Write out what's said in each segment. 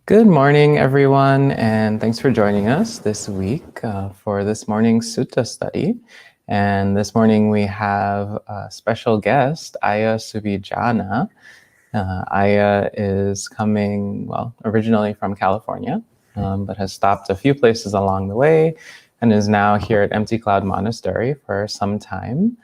Good morning, everyone, and thanks for joining us this week for this morning's sutta study. And this morning we have a special guest, Ayya Suvijjana. Ayya is coming, originally from California, but has stopped a few places along the way and is now here at Empty Cloud Monastery for some time.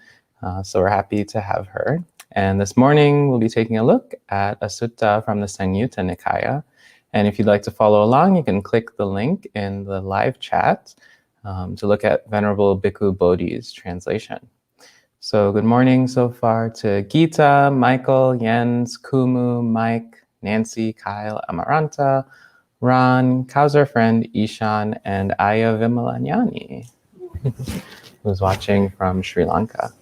So we're happy to have her. And this morning we'll be taking a look at a sutta from the Samyutta Nikaya. And if you'd like to follow along, you can click the link in the live chat to look at Venerable Bhikkhu Bodhi's translation. So good morning so far to Gita, Michael, Jens, Kumu, Mike, Nancy, Kyle, Amaranta, Ron, Kauser friend Ishan, and Ayya Vimalanyani, who's watching from Sri Lanka.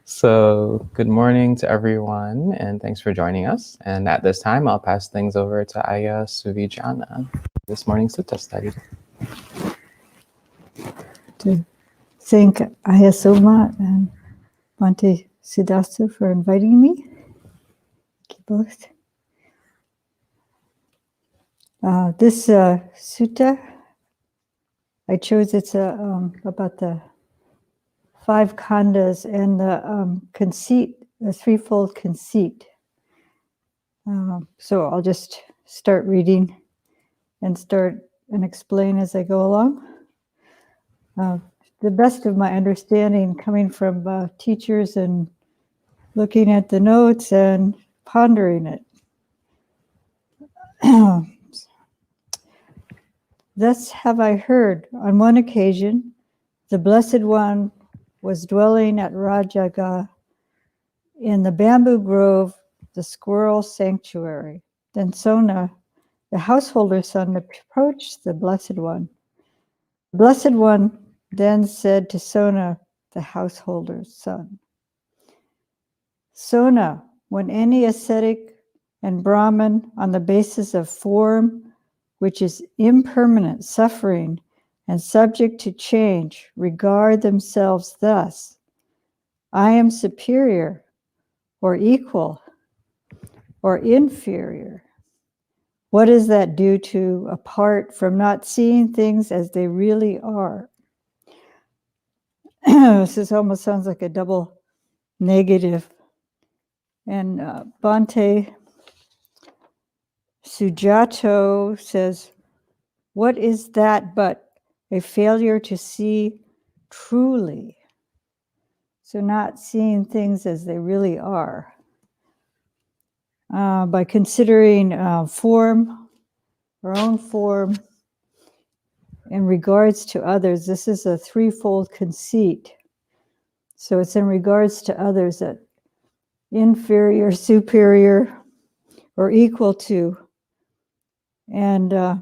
So good morning to everyone, and thanks for joining us. And at this time, I'll pass things over to Ayya Suvijjana for this morning's sutta study. To thank Ayya Soma and Bhante Siddhastu for inviting me. Thank you both. This sutta, I chose it's about the five khandhas and the conceit, the threefold conceit. So I'll just start reading and explain as I go along. The best of my understanding, coming from teachers and looking at the notes and pondering it. Thus have I heard, on one occasion, the Blessed One was dwelling at Rajaga in the bamboo grove, the squirrel sanctuary. Then Sona, the householder's son, approached the Blessed One. The Blessed One then said to Sona, the householder's son, Sona, when any ascetic and Brahmin, on the basis of form, which is impermanent, suffering, and subject to change, regard themselves thus, I am superior, or equal, or inferior. What does that do to, apart from not seeing things as they really are? This almost sounds like a double negative. And Bhante Sujato says, what is that but a failure to see truly? So not seeing things as they really are. By considering form, our own form, in regards to others, this is a threefold conceit. So it's in regards to others that inferior, superior, or equal to. And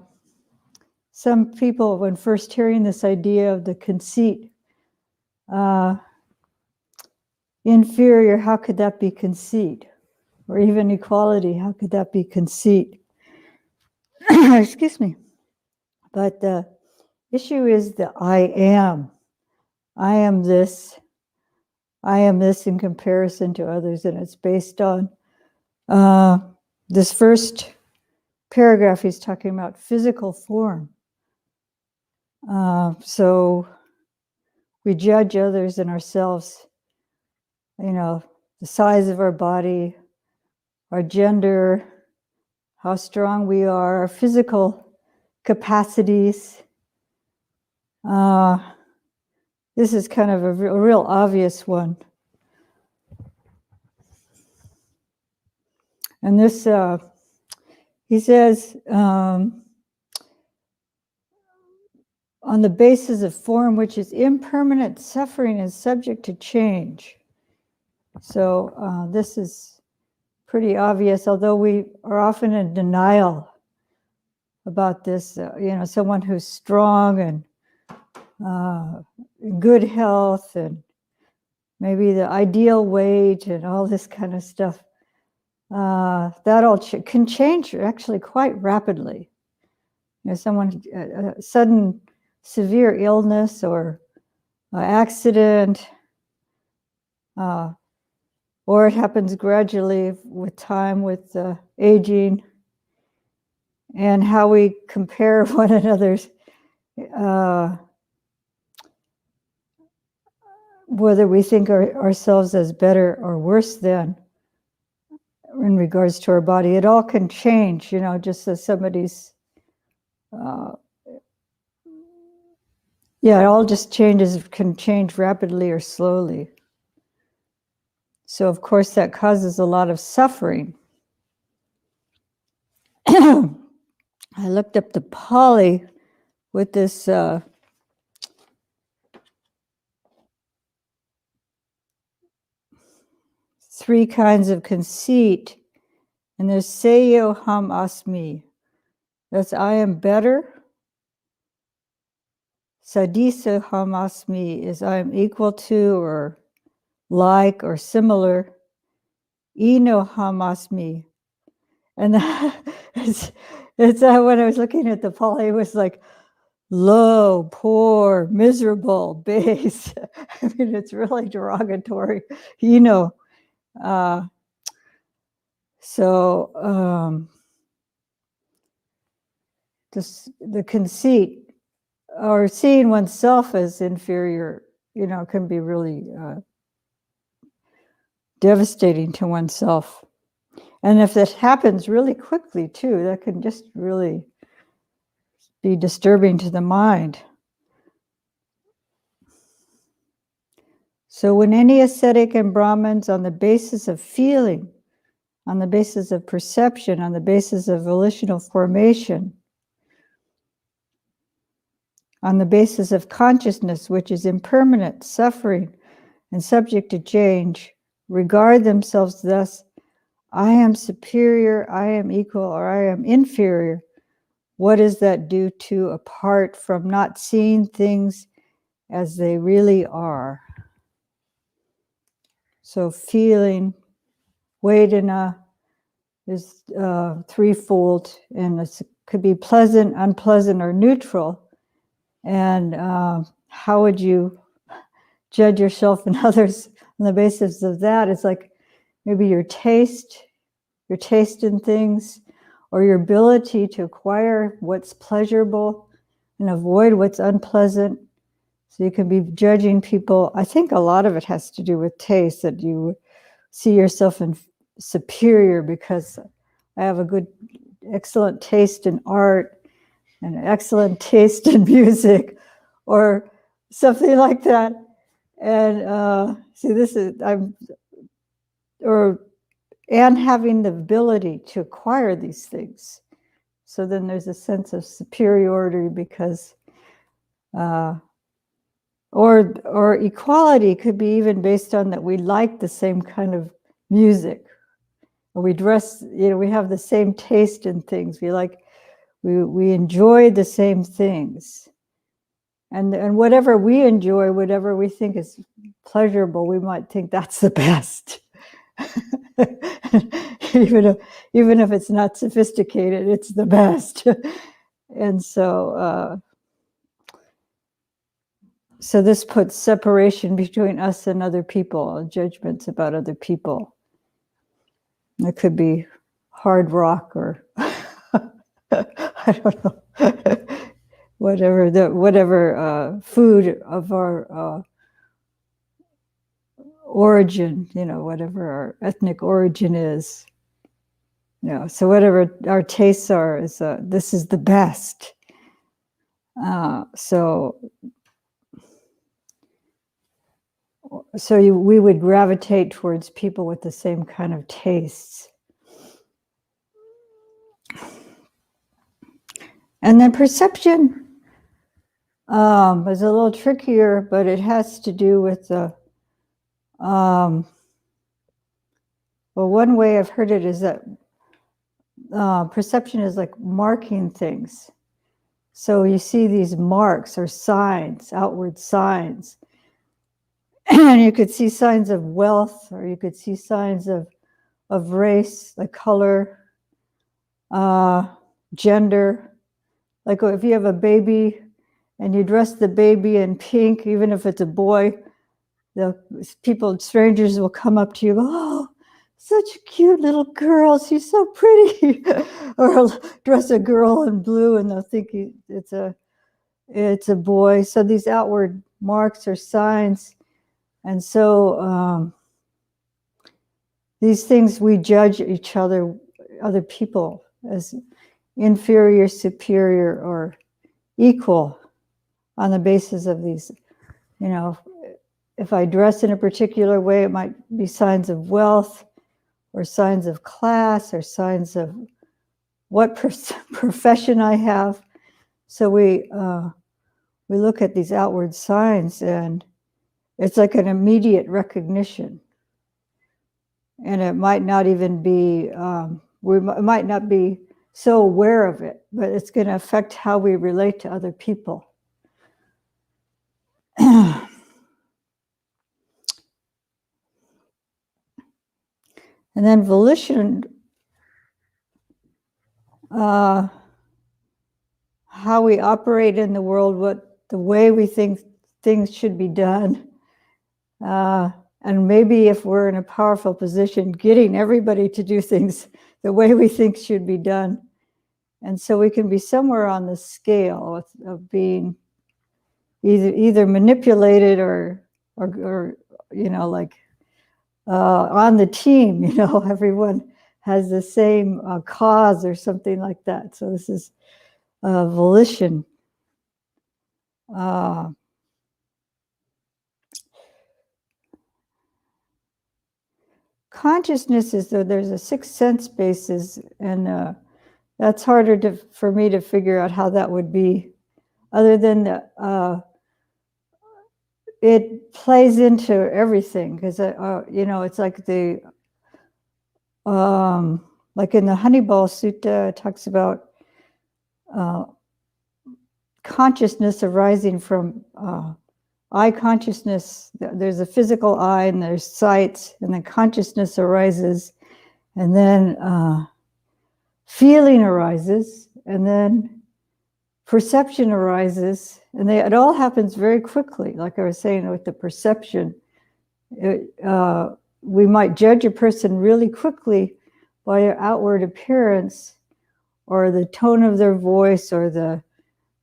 some people, when first hearing this idea of the conceit, inferior, how could that be conceit? Or even equality, how could that be conceit? Excuse me. But the issue is the I am. I am this. I am this in comparison to others, and it's based on this first paragraph. He's talking about physical form. So we judge others and ourselves, the size of our body, our gender, how strong we are, our physical capacities. This is kind of a real obvious one. And this, he says, on the basis of form, which is impermanent, suffering and subject to change. So this is pretty obvious, although we are often in denial about this. Someone who's strong and good health and maybe the ideal weight and all this kind of stuff, that all can change actually quite rapidly. Someone, a sudden severe illness or accident, or it happens gradually with time, with aging. and how we compare one another's, whether we think ourselves as better or worse than in regards to our body. It all can change, just as somebody's, it all just can change rapidly or slowly. So, of course, that causes a lot of suffering. I looked up the Pali with this three kinds of conceit, and there's Seyo Ham Asmi. That's I am better. Sadisa Ham Asmi is I am equal to or like or similar. Ino Ham Asmi. And it's when I was looking at the Pali, it was like low, poor, miserable, base. I mean, it's really derogatory, the conceit or seeing oneself as inferior, can be really devastating to oneself. And if that happens really quickly too, that can just really be disturbing to the mind. So when any ascetic and Brahmins, on the basis of feeling, on the basis of perception, on the basis of volitional formation, on the basis of consciousness, which is impermanent, suffering, and subject to change, regard themselves thus, I am superior, I am equal, or I am inferior, what does that do to apart from not seeing things as they really are? So feeling, Vedana is threefold, and it could be pleasant, unpleasant, or neutral. And how would you judge yourself and others on the basis of that? It's like maybe your taste in things, or your ability to acquire what's pleasurable and avoid what's unpleasant. So you can be judging people. I think a lot of it has to do with taste, that you see yourself in superior because I have excellent taste in art and excellent taste in music or something like that. And and having the ability to acquire these things. So then there's a sense of superiority because, or equality could be even based on that we like the same kind of music, or we dress, we have the same taste in things. We enjoy the same things. And whatever we enjoy, whatever we think is pleasurable, we might think that's the best. even if it's not sophisticated, it's the best. And so this puts separation between us and other people, judgments about other people. It could be hard rock or I don't know, whatever food of our origin, whatever our ethnic origin is. So whatever our tastes are, is this is the best. We would gravitate towards people with the same kind of tastes. And then perception is a little trickier, but it has to do with the one way I've heard it is that perception is like marking things. So you see these marks or signs, outward signs. And you could see signs of wealth, or you could see signs of race, like color, gender. Like if you have a baby and you dress the baby in pink, even if it's a boy, strangers will come up to you and go, oh, such a cute little girl. She's so pretty. Or I'll dress a girl in blue and they'll think it's a boy. So these outward marks or signs. And so these things, we judge each other, other people, as inferior, superior, or equal on the basis of these. You know, if I dress in a particular way, it might be signs of wealth or signs of class or signs of what profession I have. So we look at these outward signs and it's like an immediate recognition. And it might not even be, we might not be so aware of it, but it's going to affect how we relate to other people. And then volition, how we operate in the world, what the way we think things should be done. And maybe if we're in a powerful position, getting everybody to do things the way we think should be done. And so we can be somewhere on the scale of being either manipulated or you know, like on the team, you know, everyone has the same cause or something like that. So this is volition. Consciousness is there's a sixth sense basis, and that's harder for me to figure out how that would be, other than it plays into everything, because you know, it's like the like in the Honeyball Sutta, it talks about consciousness arising from eye consciousness. There's a physical eye and there's sight, and then consciousness arises, and then feeling arises, and then perception arises, and it all happens very quickly. Like I was saying with the perception, we might judge a person really quickly by their outward appearance, or the tone of their voice, or the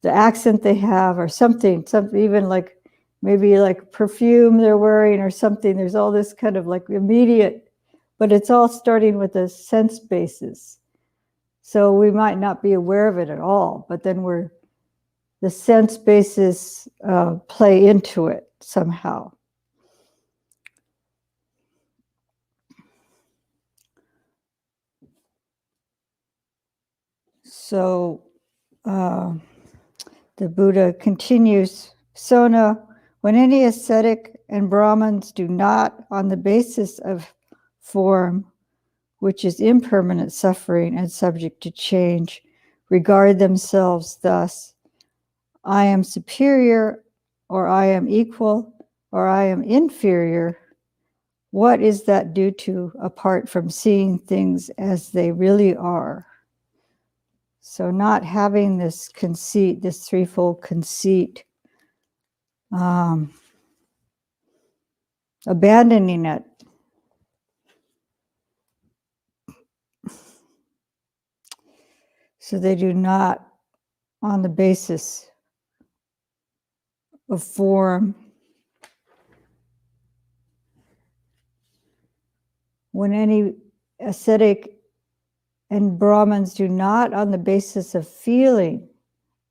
accent they have, or something even like maybe like perfume they're wearing or something. There's all this kind of like immediate, but it's all starting with a sense basis. So we might not be aware of it at all, but then the sense basis play into it somehow. So the Buddha continues, Sona, when any ascetic and Brahmins do not, on the basis of form, which is impermanent suffering and subject to change, regard themselves thus, I am superior, or I am equal, or I am inferior, what is that due to apart from seeing things as they really are? So not having this conceit, this threefold conceit, abandoning it. So they do not, on the basis of form, when any ascetic and Brahmins do not, on the basis of feeling,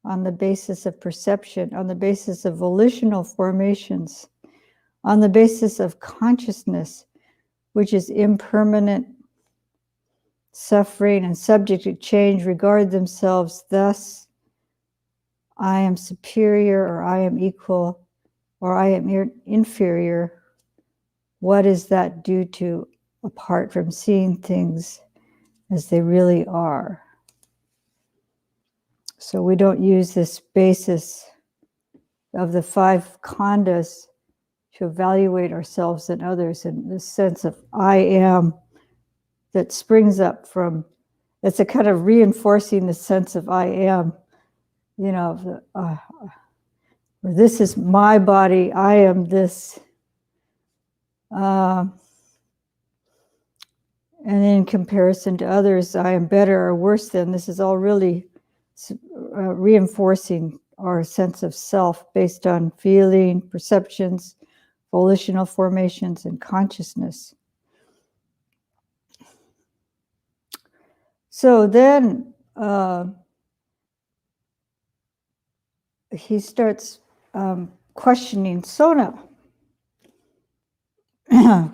on the basis of perception, on the basis of volitional formations, on the basis of consciousness, which is impermanent, suffering, and subject to change, regard themselves thus, I am superior, or I am equal, or I am inferior. What is that due to apart from seeing things as they really are? So we don't use this basis of the five khandhas to evaluate ourselves and others, in this sense of I am that springs up from, it's a kind of reinforcing the sense of I am, you know, this is my body, I am this. And in comparison to others, I am better or worse than. This is all really reinforcing our sense of self based on feeling, perceptions, volitional formations, and consciousness. So then he starts questioning Sona.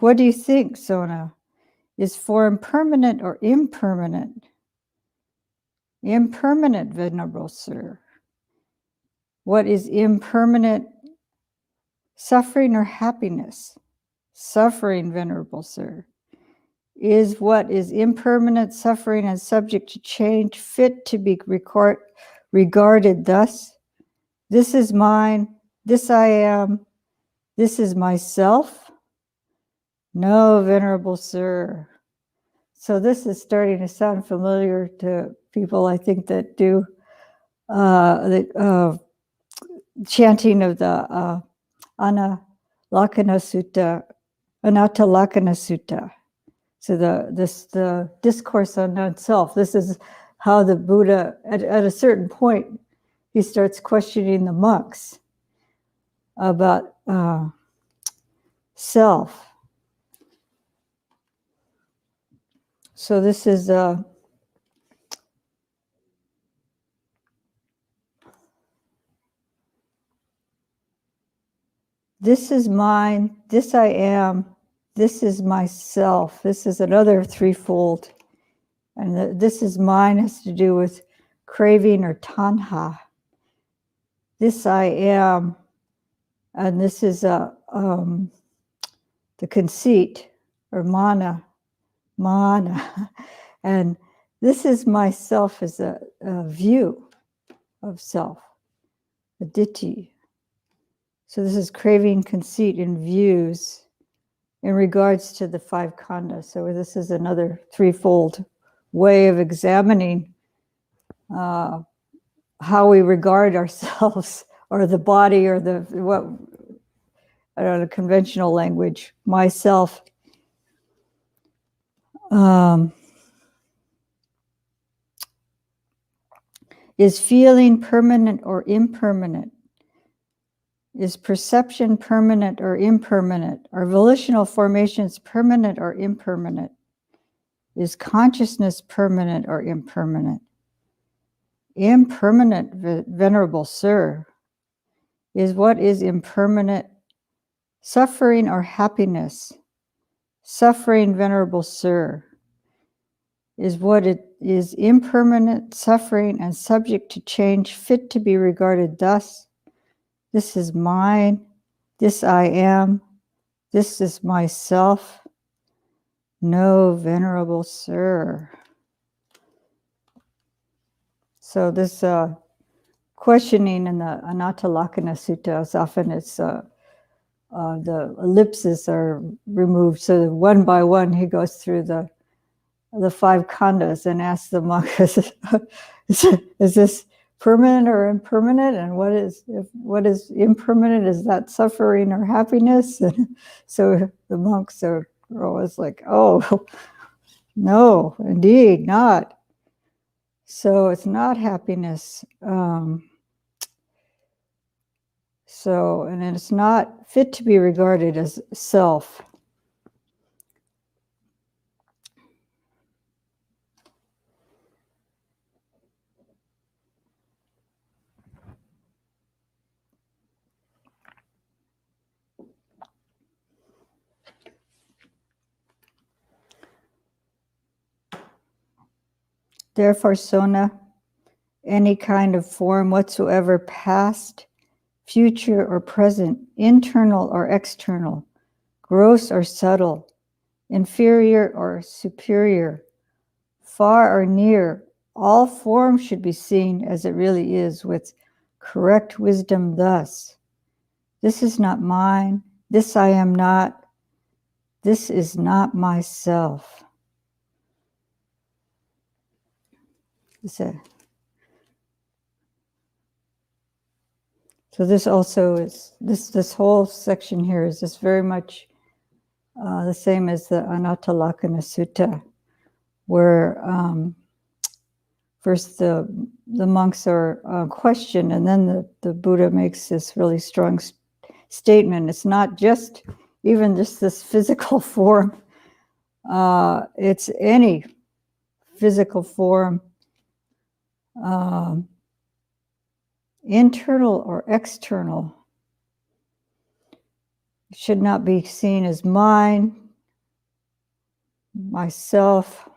What do you think, Sona? Is form permanent or impermanent? Impermanent, Venerable Sir. What is impermanent? Suffering or happiness? Suffering, Venerable Sir. Is what is impermanent, suffering, and subject to change fit to be regarded thus? This is mine, this I am, this is myself? No, Venerable Sir. So this is starting to sound familiar to people, I think, that do the chanting of the Anatta Lakkhana Sutta. So the discourse on non-self. This is how the Buddha, at a certain point, he starts questioning the monks about self. So this is this is mine, this I am, this is myself. This is another threefold. And this is mine has to do with craving or tanha. This I am, and this is the conceit or mana. And this is myself as a view of self, a ditthi. So this is craving, conceit, and views in regards to the five khandhas. So this is another threefold way of examining how we regard ourselves, or the body, or the what I don't know, conventional language, myself. Is feeling permanent or impermanent? Is perception permanent or impermanent? Are volitional formations permanent or impermanent? Is consciousness permanent or impermanent? Impermanent, Venerable Sir. Is what is impermanent suffering or happiness? Suffering, Venerable Sir. Is what it is impermanent, suffering, and subject to change fit to be regarded thus? This is mine, this I am, this is myself? No, Venerable Sir. So this questioning in the Anatta Lakkhana Sutta is often the ellipses are removed, so that one by one he goes through the five khandhas and asks the monk, is this permanent or impermanent? And what is impermanent? Is that suffering or happiness? And so the monks are always like, oh, no, indeed not. So it's not happiness. And then it's not fit to be regarded as self. Therefore, Sona, any kind of form whatsoever, past, future or present, internal or external, gross or subtle, inferior or superior, far or near, all form should be seen as it really is with correct wisdom thus. This is not mine, this I am not, this is not myself. So this also is, this whole section here is just very much the same as the Anatta Lakkhana Sutta. where first the monks are questioned, and then the Buddha makes this really strong statement. It's not just even just this physical form. It's any physical form, internal or external, should not be seen as mine, myself.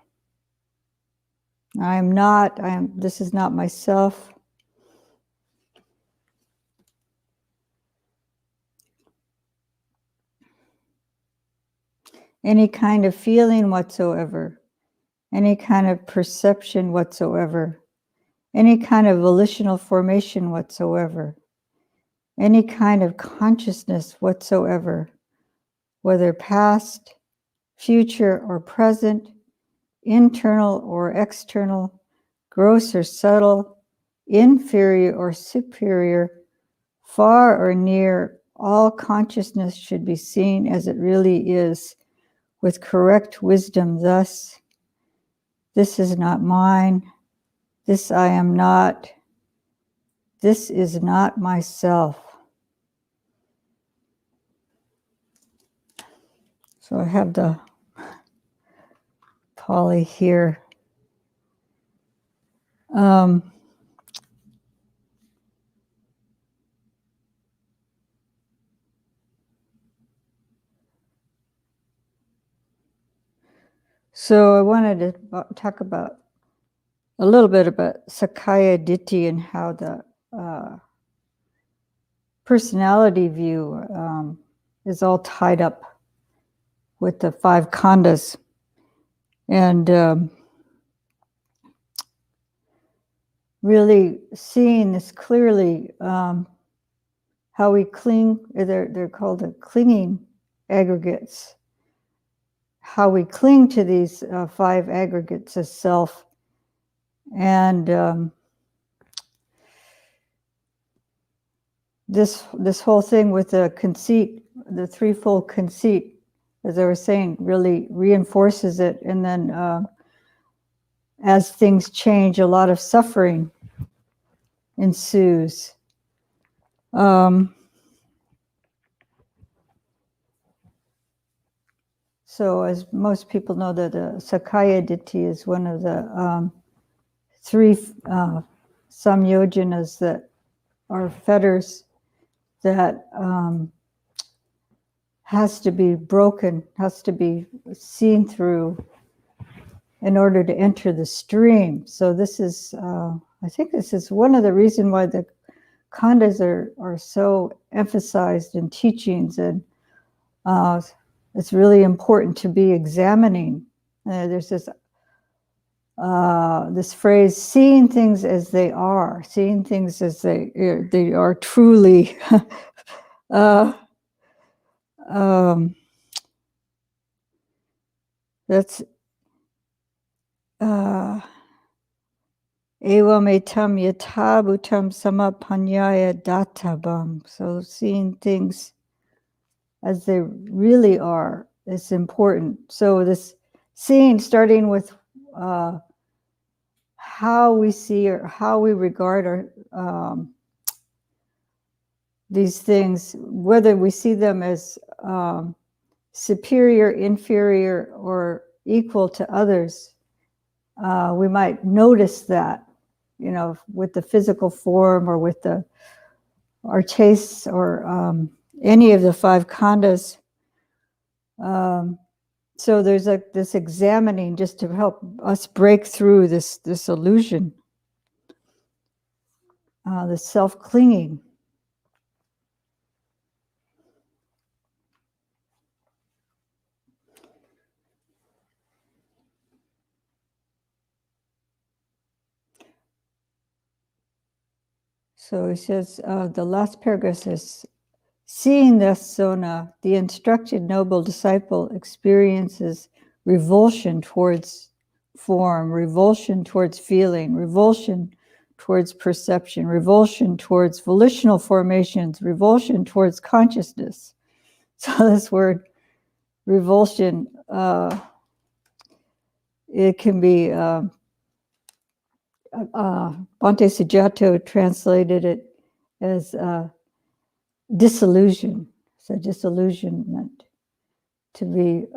This is not myself. Any kind of feeling whatsoever, any kind of perception whatsoever, any kind of volitional formation whatsoever, any kind of consciousness whatsoever, whether past, future, or present, internal or external, gross or subtle, inferior or superior, far or near, all consciousness should be seen as it really is, with correct wisdom. Thus, this is not mine, this I am not, this is not myself. So I have the Pali here. So I wanted to talk about a little bit about Sakkaya Ditthi and how the personality view is all tied up with the 5 khandhas. And really seeing this clearly, how we cling, they're called the clinging aggregates, how we cling to these 5 aggregates as self. And this whole thing with the conceit, the threefold conceit, as I was saying, really reinforces it. And then as things change, a lot of suffering ensues. So as most people know, that the Sakkaya Ditthi is one of the 3 samyojanas that are fetters that has to be broken, has to be seen through in order to enter the stream. So this is, I think this is one of the reasons why the khandhas are so emphasized in teachings, and it's really important to be examining. There's this this phrase, seeing things as they are, seeing things as they are truly. That's evam etam yatha bhutam samapanyaya databam. So seeing things as they really are is important. So this seeing, starting with how we see or how we regard our these things, whether we see them as superior, inferior, or equal to others. We might notice that, you know, with the physical form or with our tastes or any of the 5 khandhas. So there's this examining just to help us break through this illusion, the self-clinging. So he says, the last paragraph says, seeing thus, Sona, the instructed noble disciple experiences revulsion towards form, revulsion towards feeling, revulsion towards perception, revulsion towards volitional formations, revulsion towards consciousness. So this word revulsion it can be, Bhante Sujato translated it as disillusion, so disillusionment, to be,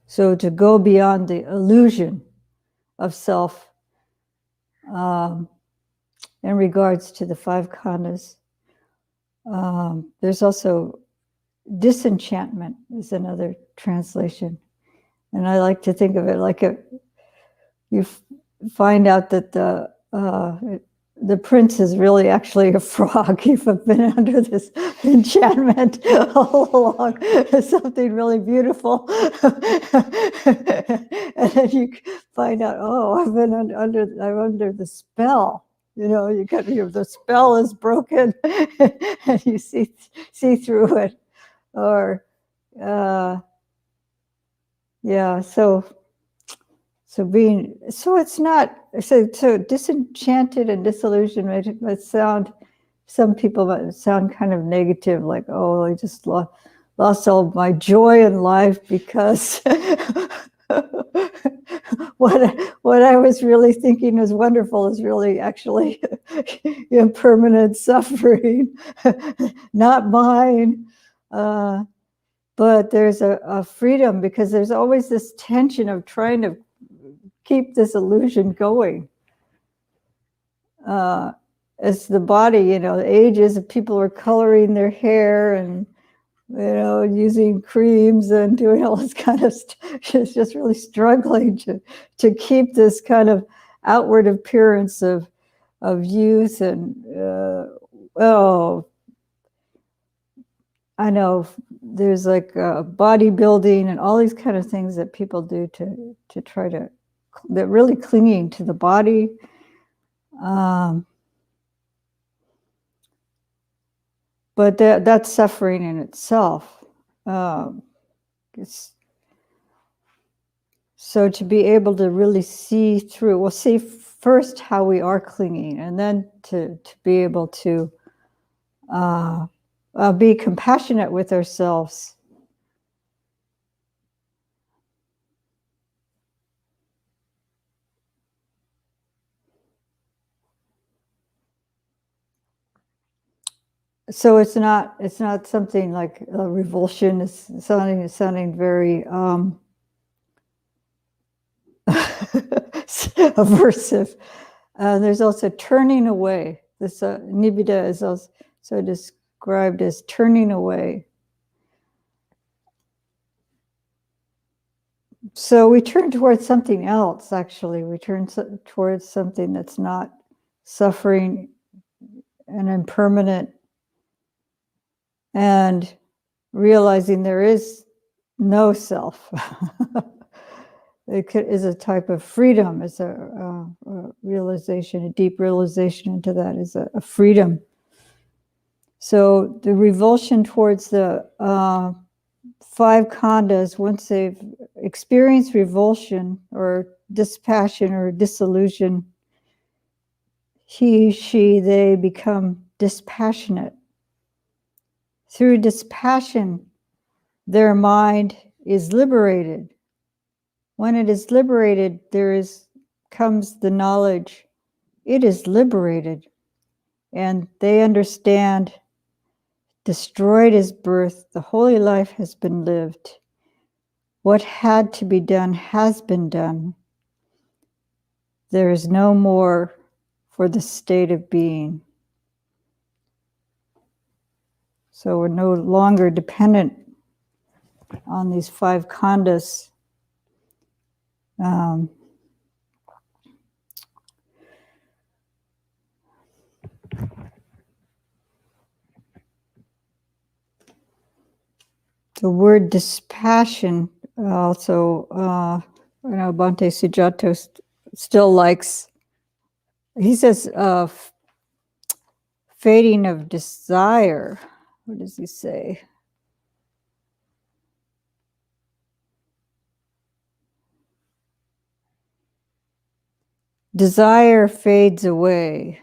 so to go beyond the illusion of self in regards to the five khandhas. There's also disenchantment is another translation. And I like to think of it like you find out that the prince is really actually a frog. You've been under this enchantment all along. It's something really beautiful. And then you find out, oh, I'm under the spell. You know, the spell is broken, and you see through it. Or, yeah, so it's not, so disenchanted and disillusioned might sound, some people might sound kind of negative, like, oh, I just lost all my joy in life because what I was really thinking was wonderful is really actually impermanent suffering, not mine. But there's a freedom, because there's always this tension of trying to keep this illusion going. As the body, ages, people are coloring their hair and, using creams and doing all this kind of stuff. It's just really struggling to keep this kind of outward appearance of youth and, I know there's like bodybuilding and all these kind of things that people do to try to, they're really clinging to the body. But that's suffering in itself. So to be able to really see through, we'll see first how we are clinging, and then to be able to be compassionate with ourselves. So it's not something like a revulsion. It's sounding very aversive. There's also turning away. This nibbida is also described as turning away. So we turn towards something else, actually. We turn towards something that's not suffering and impermanent, and realizing there is no self. It is a type of freedom. It's a realization, a deep realization into that is a freedom. So the revulsion towards the five khandhas, once they've experienced revulsion or dispassion or disillusion, they become dispassionate. Through dispassion, their mind is liberated. When it is liberated, comes the knowledge, it is liberated. And they understand, destroyed is birth, the holy life has been lived. What had to be done has been done. There is no more for the state of being. So we're no longer dependent on these five khandhas. The word dispassion also, Bhante Sujato still likes, he says, fading of desire. What does he say? Desire fades away.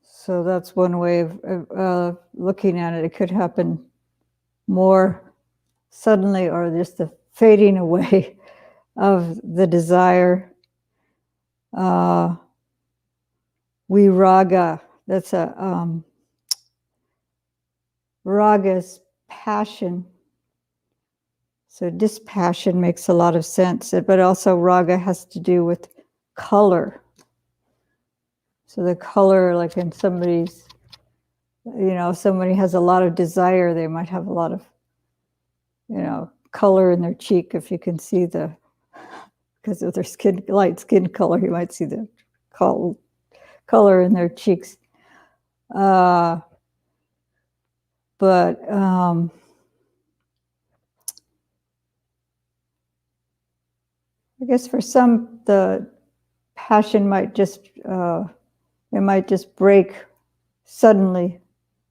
So that's one way of looking at it. It could happen more suddenly, or just the fading away of the desire. We raga, that's raga's passion. So dispassion makes a lot of sense, but also raga has to do with color. So the color, like in somebody's, somebody has a lot of desire, they might have a lot of, color in their cheek. If you can see because of their light skin color, you might see the color in their cheeks. But I guess for some, the passion might just break suddenly,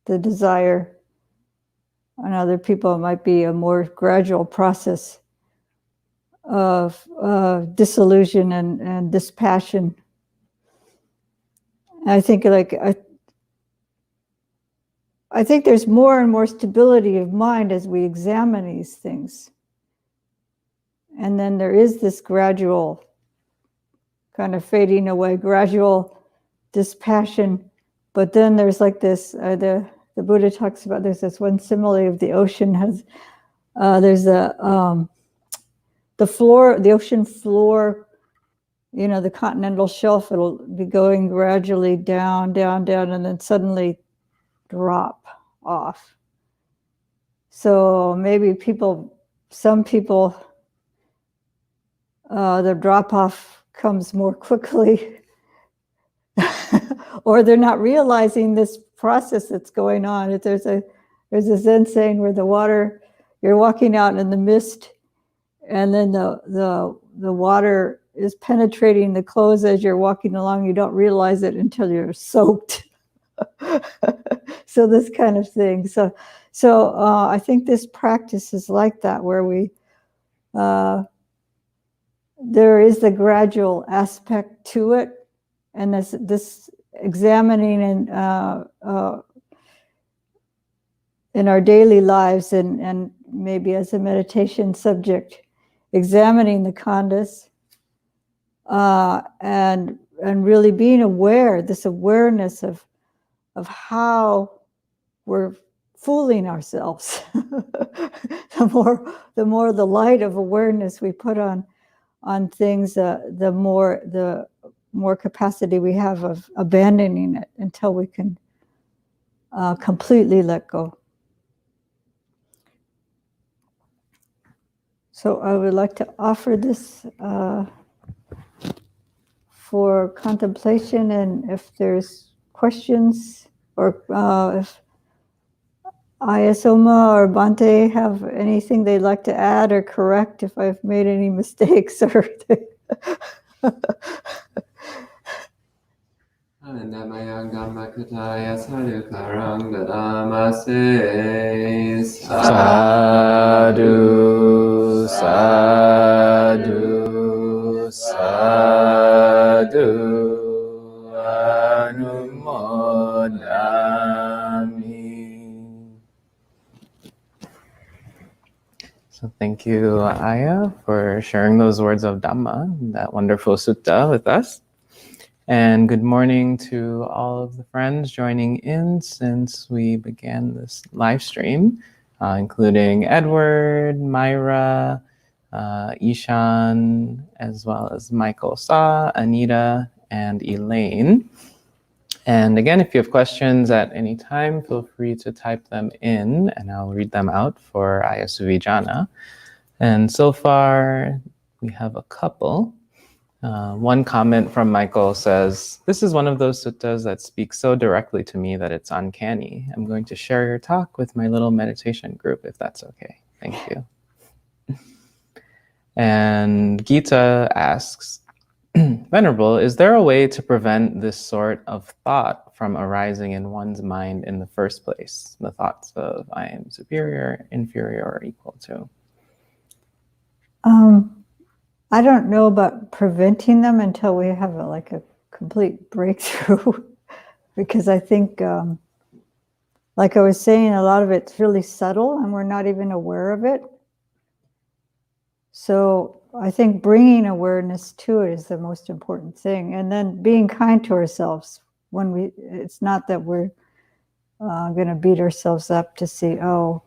the desire. On other people, it might be a more gradual process of disillusion and dispassion. I think I think there's more and more stability of mind as we examine these things. And then there is this gradual kind of fading away, gradual dispassion. But then there's like this, the Buddha talks about, there's this one simile of the ocean has, there's the floor, the ocean floor, the continental shelf, it'll be going gradually down, down, down, and then suddenly drop off. So maybe some people, the drop off comes more quickly, or they're not realizing this process that's going on. There's a Zen saying where the water, you're walking out in the mist, and then the water is penetrating the clothes as you're walking along. You don't realize it until you're soaked. So this kind of thing. So I think this practice is like that, where we there is the gradual aspect to it, and this examining in our daily lives, and maybe as a meditation subject, examining the khandhas, and really being aware, this awareness of how we're fooling ourselves. The more the light of awareness we put on things, the more capacity we have of abandoning it until we can completely let go. So I would like to offer this for contemplation, and if there's questions, or if Ayya Soma or Bhante have anything they'd like to add or correct, if I've made any mistakes or Sadhu, sadhu, sadhu, anumodami. So thank you, Ayya, for sharing those words of Dhamma, that wonderful sutta with us. And good morning to all of the friends joining in since we began this live stream, including Edward, Myra, Ishan, as well as Michael Sa, Anita, and Elaine. And again, if you have questions at any time, feel free to type them in and I'll read them out for Ayya Suvijjana. And so far, we have a couple. One comment from Michael says, "This is one of those suttas that speaks so directly to me that it's uncanny. I'm going to share your talk with my little meditation group, if that's okay. Thank you." And Gita asks, "Venerable, is there a way to prevent this sort of thought from arising in one's mind in the first place? The thoughts of I am superior, inferior, or equal to?" I don't know about preventing them until we have a complete breakthrough, because I think like I was saying, a lot of it's really subtle and we're not even aware of it. So I think bringing awareness to it is the most important thing. And then being kind to ourselves when it's not that we're going to beat ourselves up to see, oh,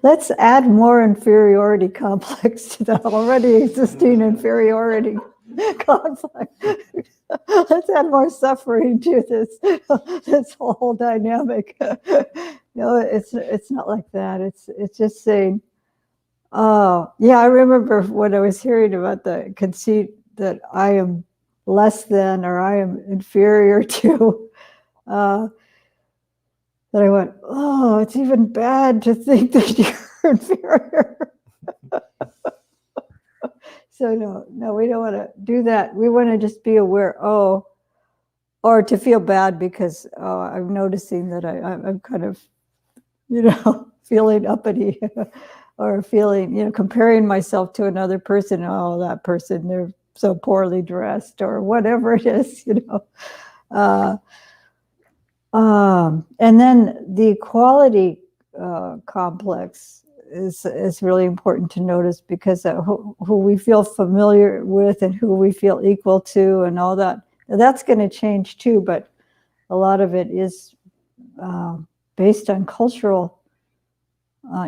let's add more inferiority complex to the already existing inferiority complex. Let's add more suffering to this whole dynamic. No, it's not like that. It's just saying, oh, yeah, I remember when I was hearing about the conceit that I am less than or I am inferior to, that I went, oh, it's even bad to think that you're inferior. So no, we don't want to do that. We want to just be aware, or to feel bad because I'm noticing that I'm kind of, feeling uppity or feeling, comparing myself to another person. Oh, that person, they're so poorly dressed or whatever it is, and then the equality complex is really important to notice because who we feel familiar with and who we feel equal to and all that, that's going to change too, but a lot of it is based on cultural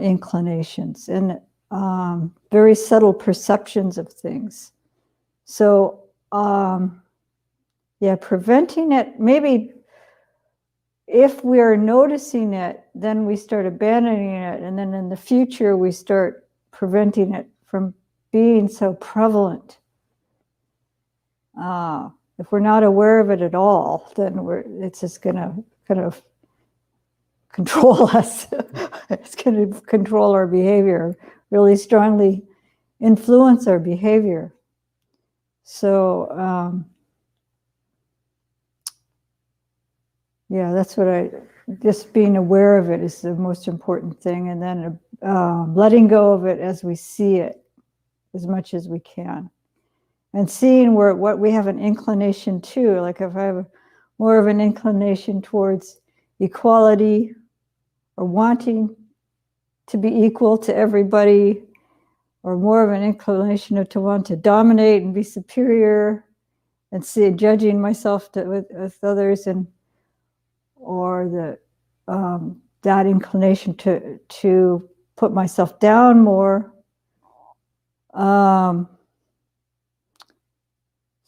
inclinations and very subtle perceptions of things. So preventing it, maybe if we are noticing it, then we start abandoning it. And then in the future, we start preventing it from being so prevalent. If we're not aware of it at all, then it's just going to kind of control us. It's going to control our behavior, really strongly influence our behavior. So, that's what just being aware of it is the most important thing. And then letting go of it as we see it as much as we can. And seeing what we have an inclination to, like if I have more of an inclination towards equality or wanting to be equal to everybody, or more of an inclination to want to dominate and be superior and judging myself with others, or that inclination to put myself down more.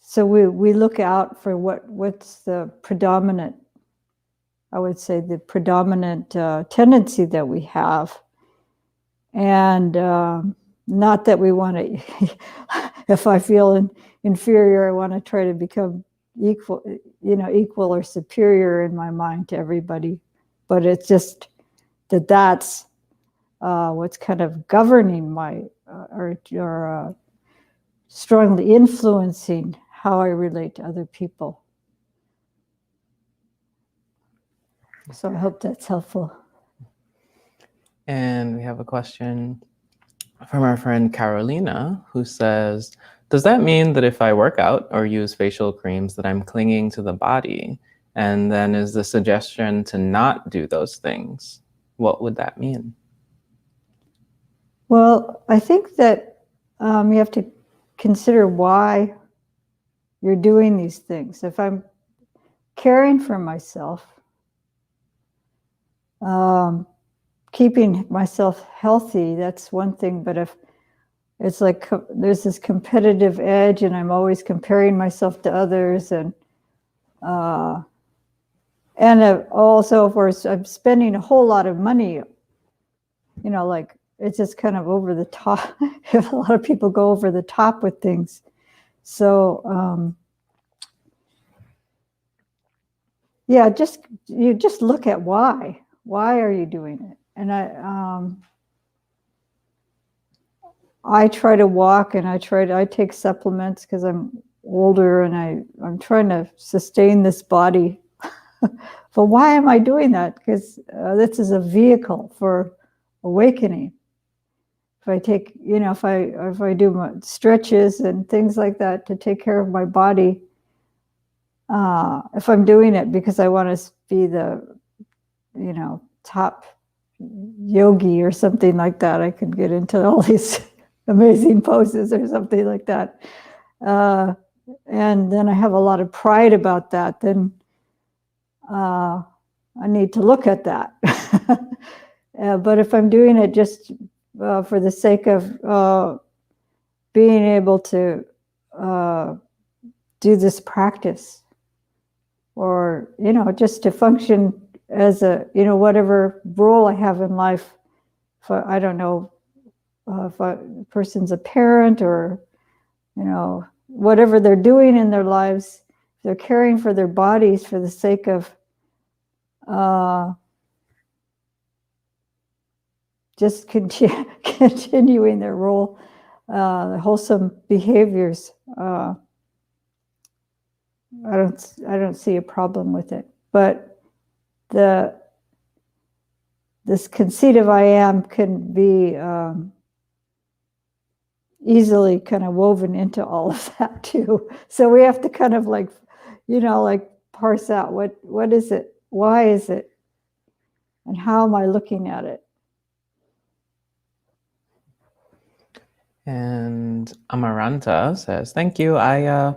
So we look out for what's the predominant, I would say the predominant tendency that we have. And not that we want to, if I feel inferior, I want to try to become equal or superior in my mind to everybody. But it's just that's what's kind of governing my, or strongly influencing how I relate to other people. So I hope that's helpful. And we have a question from our friend Carolina, who says, does that mean that if I work out or use facial creams that I'm clinging to the body? And then is the suggestion to not do those things? What would that mean? Well, I think that you have to consider why you're doing these things. If I'm caring for myself, keeping myself healthy, that's one thing. But if it's like there's this competitive edge and I'm always comparing myself to others, and also if I'm spending a whole lot of money, like it's just kind of over the top. If a lot of people go over the top with things. So you just look at why are you doing it? And I try to walk, and I take supplements because I'm older and I'm trying to sustain this body. But why am I doing that? Because this is a vehicle for awakening. If I take, if I do my stretches and things like that to take care of my body, if I'm doing it because I want to be the top yogi or something like that. I could get into all these amazing poses or something like that. And then I have a lot of pride about that. Then I need to look at that. But if I'm doing it just for the sake of being able to do this practice, or just to function as a whatever role I have in life, for I don't know if a person's a parent or whatever they're doing in their lives, they're caring for their bodies for the sake of just continuing their role, the wholesome behaviors. I don't see a problem with it, but this conceit of I am can be easily kind of woven into all of that too. So we have to kind of like parse out what is it, why is it, and how am I looking at it. And Amaranta says, thank you, Ayya.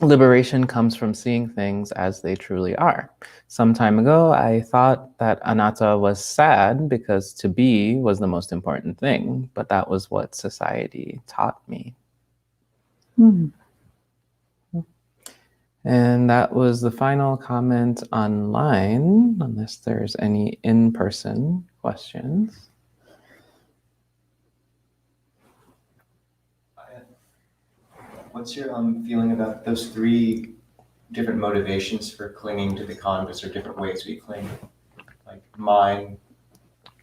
Liberation comes from seeing things as they truly are. Some time ago, I thought that anatta was sad because to be was the most important thing, but that was what society taught me. And that was the final comment online, unless there's any in-person questions. What's your feeling about those three different motivations for clinging to the khandhas, or different ways we cling? Like mine,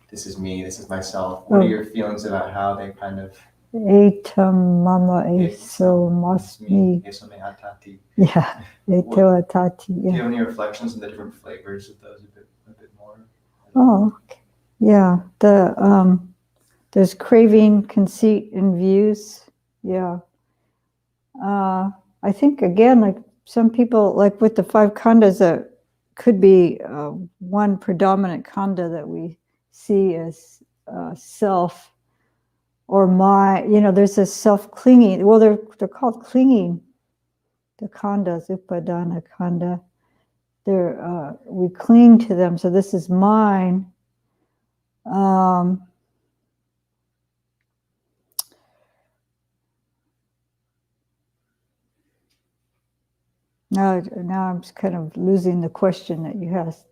this is me, this is myself. What are your feelings about how they kind of... Etam mama eso masmi. Eso me atati. Yeah, eto atati. Do you have any reflections on the different flavors of those a bit more? Oh, okay. Yeah. There's craving, conceit, and views. Yeah. I think again, like some people, like with the five khandhas, could be one predominant khandha that we see as self or my. There's this self-clinging. Well, they're called clinging. The khandhas, upadana khandha. We cling to them. So this is mine. Now I'm just kind of losing the question that you asked.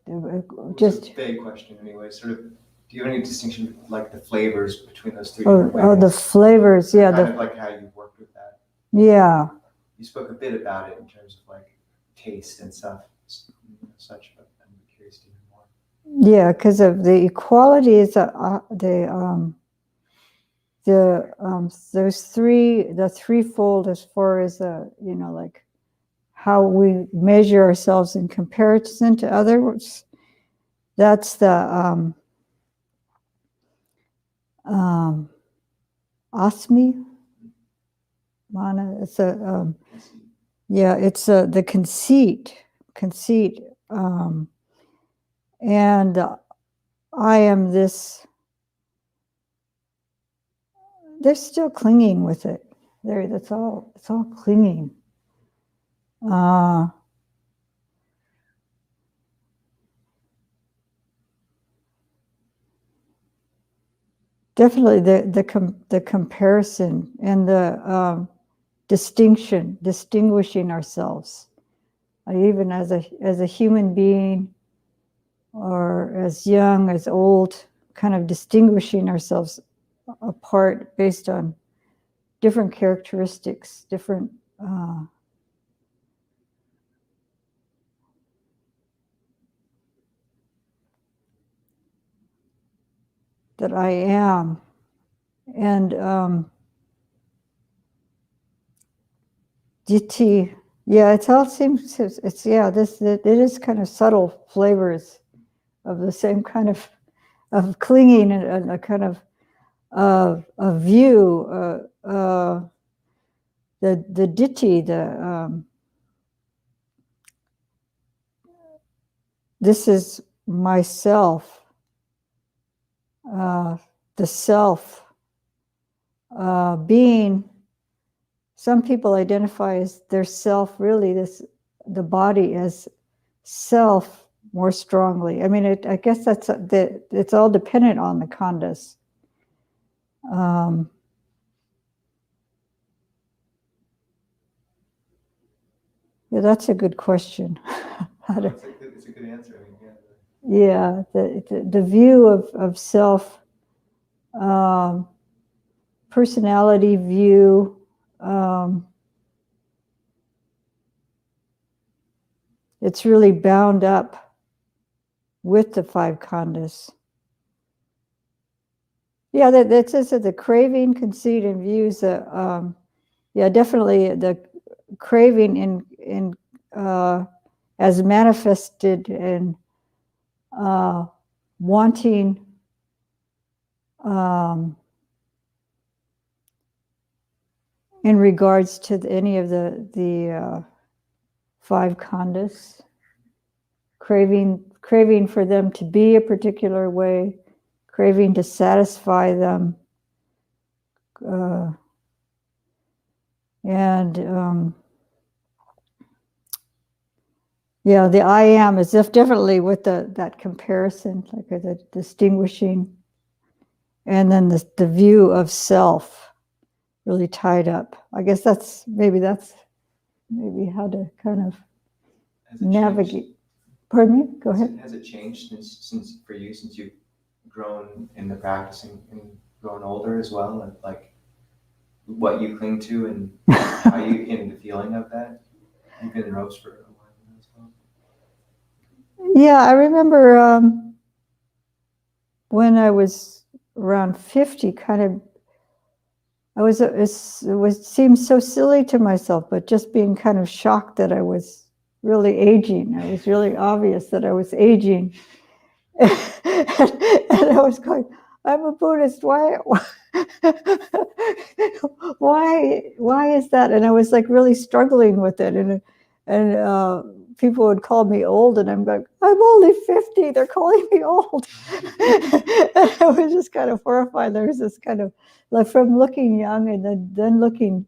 Just a vague question anyway. Sort of, do you have any distinction, like the flavors between those three different ways? Oh, the flavors, yeah. Kind of like how you worked with that. Yeah. You spoke a bit about it in terms of like taste and stuff, such, but I'm curious to hear more. Yeah, because of the equality is the threefold as far as like how we measure ourselves in comparison to others. That's the asmi mana. It's it's the conceit, and I am this. They're still clinging with it. It's all clinging. Definitely the comparison and the distinguishing ourselves, even as a human being, or as young, as old, kind of distinguishing ourselves apart based on different characteristics, different that I am. And Diti, it all seems, it is kind of subtle flavors of the same kind of clinging and a kind of a view, the ditthi, this is myself, the self, being. Some people identify as their self, really, the body as self more strongly. I mean, I guess it's all dependent on the khandhas. Yeah, that's a good question. It's a good answer. I mean, yeah, the view of self, personality view, it's really bound up with the five khandhas. Yeah, that says that the craving, conceit, and views. Yeah, definitely the craving in as manifested and wanting in regards to any of the five khandhas, craving for them to be a particular way, craving to satisfy them, and yeah, the I am is definitely with that comparison, like the distinguishing, and then the view of self really tied up. I guess that's maybe how to kind of navigate. Changed? Pardon me? Go ahead. Has it changed since for you, since you've grown in the practicing and grown older as well, and like what you cling to and how you in the feeling of that? You've been in ropes for a while now as well. Yeah, I remember when I was around 50, kind of, it seemed so silly to myself, but just being kind of shocked that I was really aging. It was really obvious that I was aging. And I was going, I'm a Buddhist. Why is that? And I was like really struggling with it. And people would call me old, and I'm like, I'm only 50. They're calling me old. And I was just kind of horrified. There was this kind of, like, from looking young and then looking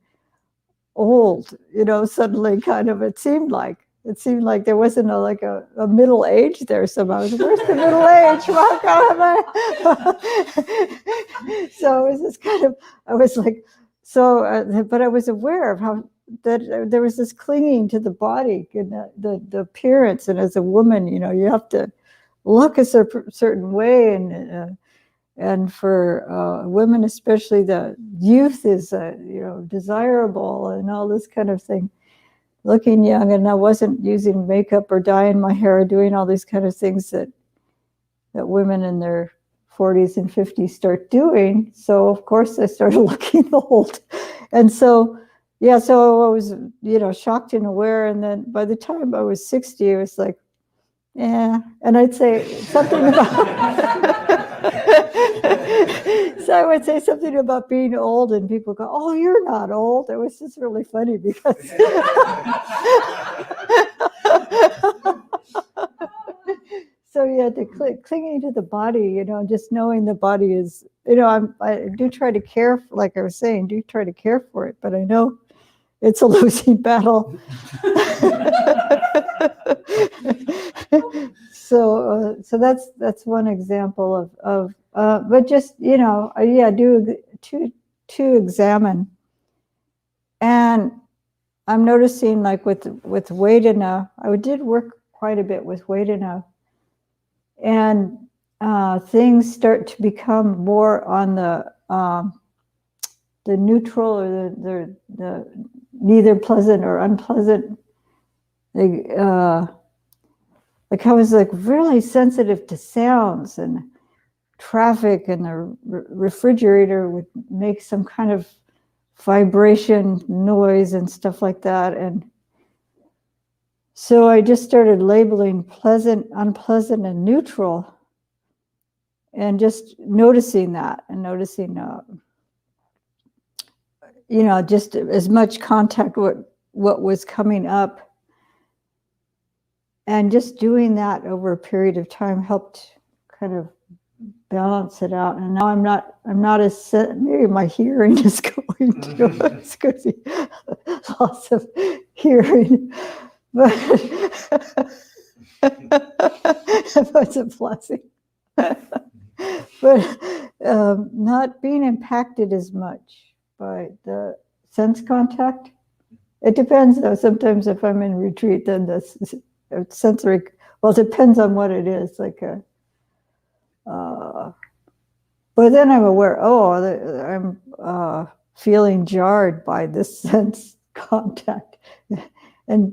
old, suddenly kind of, it seemed like there wasn't a middle age there somehow. Where's the middle age? So it was this kind of, I was like, but I was aware of how that there was this clinging to the body, the appearance, and as a woman, you have to look a certain way, and for women especially, the youth is desirable and all this kind of thing. Looking young, and I wasn't using makeup or dyeing my hair or doing all these kind of things that women in their 40s and 50s start doing. So of course I started looking old. And so I was, shocked and aware. And then by the time I was 60, it was like, yeah. And I'd say something about so I would say something about being old, and people go, "Oh, you're not old." It was just really funny because so yeah, clinging to the body, just knowing the body is, I do try to care, like I was saying, do try to care for it, but I know it's a losing battle. So that's one example of but just to examine. And I'm noticing, like with Vedana, I did work quite a bit with Vedana, and things start to become more on the neutral, or the neither pleasant or unpleasant. Like I was like really sensitive to sounds and traffic, and the refrigerator would make some kind of vibration noise and stuff like that. And so I just started labeling pleasant, unpleasant, and neutral, and just noticing that, and noticing just as much contact what was coming up, And just doing that over a period of time helped kind of balance it out. And now I'm not as, maybe my hearing is going to, it's going to be loss of hearing. But that's a blessing. But not being impacted as much by the sense contact. It depends, though. Sometimes if I'm in retreat, then the sensory, well, it depends on what it is. Like but then I'm aware, I'm feeling jarred by this sense contact. And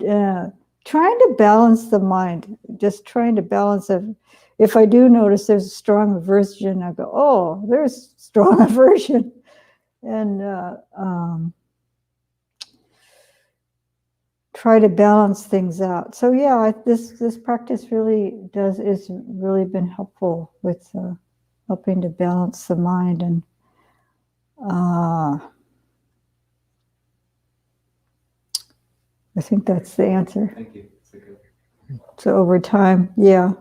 trying to balance the mind, just trying to balance it. If I do notice there's a strong aversion, I go, oh, there's strong aversion. And try to balance things out. So yeah, this practice really is really been helpful with helping to balance the mind. And I think that's the answer. Thank you. So over time, yeah.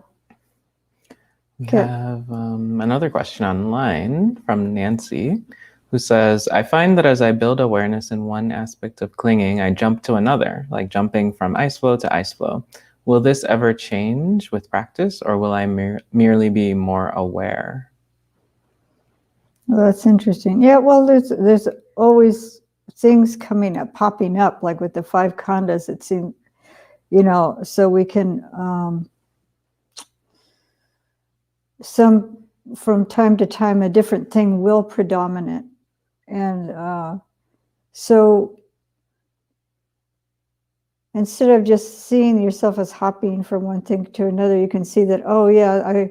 We have another question online from Nancy, who says, I find that as I build awareness in one aspect of clinging, I jump to another, like jumping from ice flow to ice flow. Will this ever change with practice, or will I merely be more aware? Well, that's interesting. Yeah, well, there's always things coming up, popping up, like with the 5 khandhas, it seems, so we can, from time to time, a different thing will predominate. And so instead of just seeing yourself as hopping from one thing to another, you can see that, oh yeah,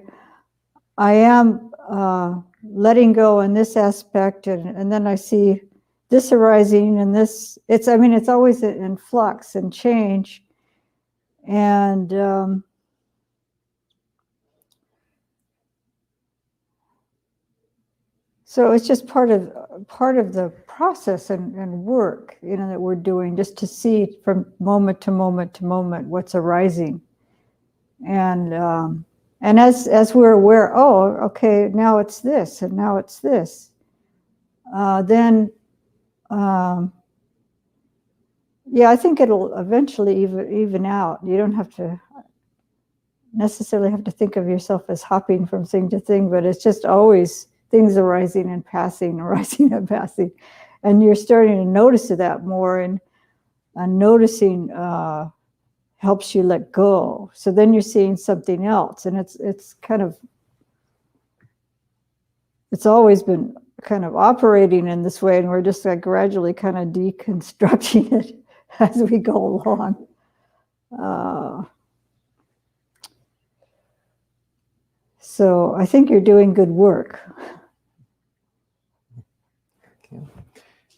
I am letting go in this aspect, and then I see this arising, and this, it's always in flux and change. And so it's just part of the process and work, that we're doing, just to see from moment to moment to moment what's arising. And as we're aware, oh, okay, now it's this, and now it's this. Then, yeah, I think it'll eventually even out. You don't have to necessarily have to think of yourself as hopping from thing to thing, but it's just always things arising and passing, arising and passing. And you're starting to notice that more, and noticing helps you let go. So then you're seeing something else, and it's always been kind of operating in this way, and we're just like gradually kind of deconstructing it as we go along. So I think you're doing good work.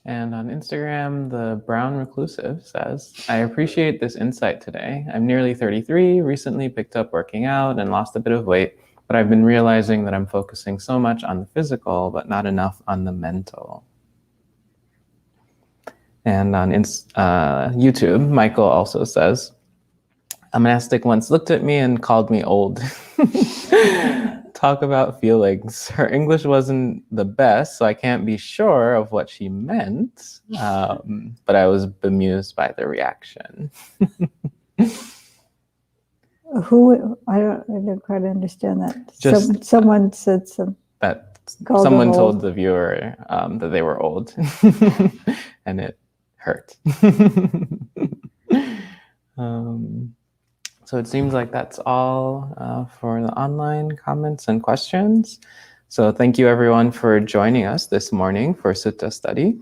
And on Instagram, the Brown Reclusive says, I appreciate this insight today. I'm nearly 33, recently picked up working out and lost a bit of weight, but I've been realizing that I'm focusing so much on the physical, but not enough on the mental. And on YouTube, Michael also says, a monastic once looked at me and called me old. Talk about feelings. Her English wasn't the best, so I can't be sure of what she meant, but I was bemused by the reaction. Who? I don't quite understand that. Just someone said some. That someone told the viewer that they were old, and it hurt. So it seems like that's all for the online comments and questions. So thank you everyone for joining us this morning for Sutta study.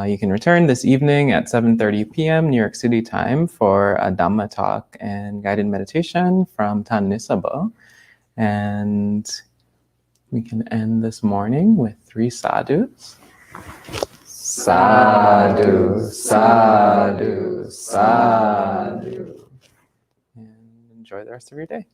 You can return this evening at 7:30 p.m. New York City time for a Dhamma talk and guided meditation from Tan Nisabo. And we can end this morning with 3 sadhus. Sadhu, sadhu, sadhu. And enjoy the rest of your day.